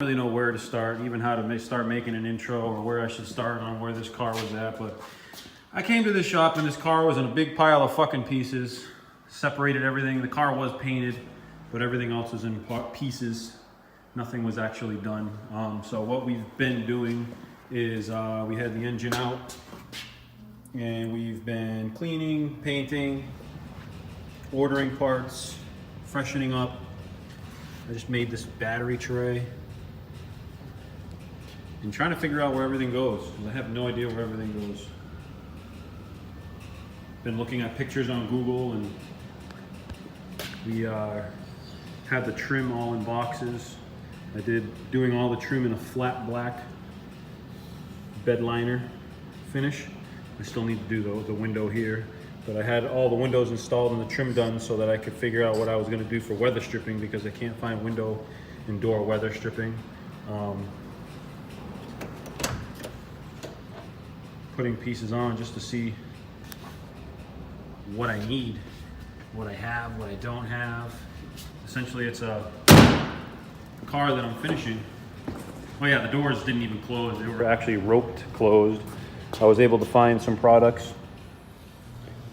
Really know where to start, even how to start making an intro or where I should start on where this car was at. But I came to this shop and this car was in a big pile of fucking pieces. Separated everything. The car was painted, but everything else was in pieces. Nothing was actually done. So what we've been doing is we had the engine out and we've been cleaning, painting, ordering parts, freshening up. I just made this battery tray and trying to figure out where everything goes, because I have no idea where everything goes. Been looking at pictures on Google, and we have the trim all in boxes. I did doing all the trim in a flat black bed liner finish. I still need to do the window here, but I had all the windows installed and the trim done so that I could figure out what I was going to do for weather stripping, because I can't find window and door weather stripping. Putting pieces on just to see what I need, what I have, what I don't have. Essentially, it's a car that I'm finishing. Oh yeah, the doors didn't even close. They were actually roped closed. I was able to find some products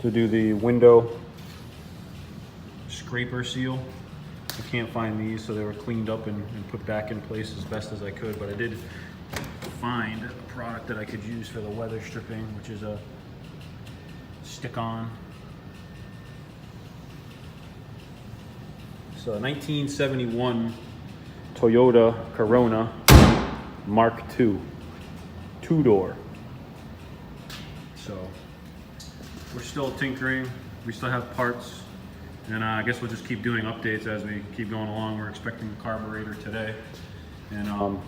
to do the window scraper seal. I can't find these, so they were cleaned up and put back in place as best as I could, but I did find a product that I could use for the weather stripping, which is a stick-on. So 1971 Toyota Corona Mark II, two-door. So we're still tinkering, we still have parts, and I guess we'll just keep doing updates as we keep going along. We're expecting the carburetor today, and I'm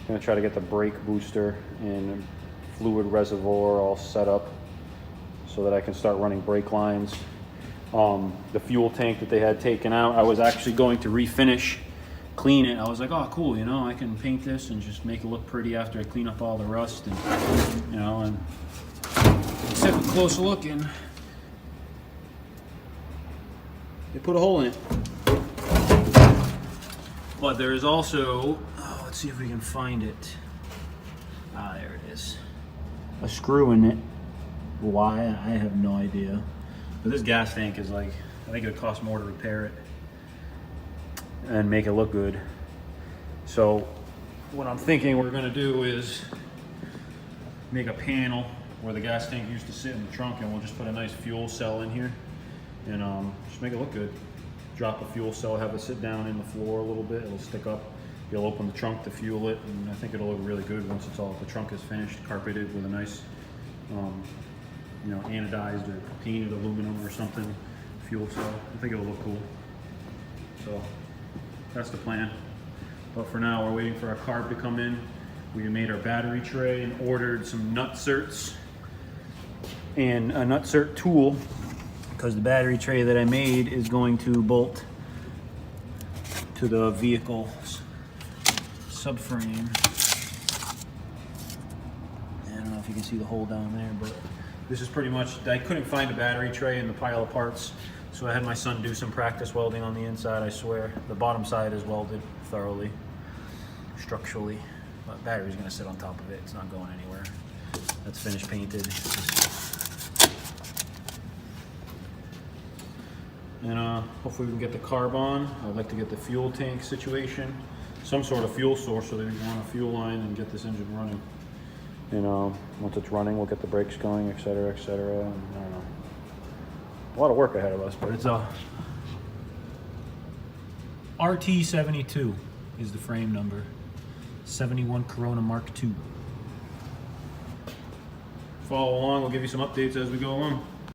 gonna try to get the brake booster and fluid reservoir all set up so that I can start running brake lines. The fuel tank that they had taken out, I was actually going to refinish, clean it. I was like, oh cool, you know, I can paint this and just make it look pretty after I clean up all the rust, and you know, and let's take a closer look, and they put a hole in it. But there is also, let's see if we can find it. Ah, there it is. A screw in it. Why? I have no idea. But this gas tank is like, I think it would cost more to repair it and make it look good. So what I'm thinking we're gonna do is make a panel where the gas tank used to sit in the trunk, and we'll just put a nice fuel cell in here and just make it look good. Drop a fuel cell, have it sit down in the floor a little bit, it'll stick up. You'll open the trunk to fuel it, and I think it'll look really good once it's all, the trunk is finished, carpeted with a nice, you know, anodized or painted aluminum or something, fuel cell. I think it'll look cool. So that's the plan. But for now, we're waiting for our carb to come in. We made our battery tray and ordered some nutserts and a nutsert tool, because the battery tray that I made is going to bolt to the vehicle's subframe. I don't know if you can see the hole down there, but this is pretty much, I couldn't find a battery tray in the pile of parts, so I had my son do some practice welding on the inside. I swear the bottom side is welded thoroughly, structurally. But battery's gonna sit on top of it, it's not going anywhere. That's finished painted. And hopefully we can get the carb on. I'd like to get the fuel tank situation, some sort of fuel source, so that we can run a fuel line and get this engine running. And once it's running, we'll get the brakes going, etc., etc. And I don't know, a lot of work ahead of us, but it's a RT72 is the frame number. 71 Corona Mark II. Follow along, we'll give you some updates as we go along.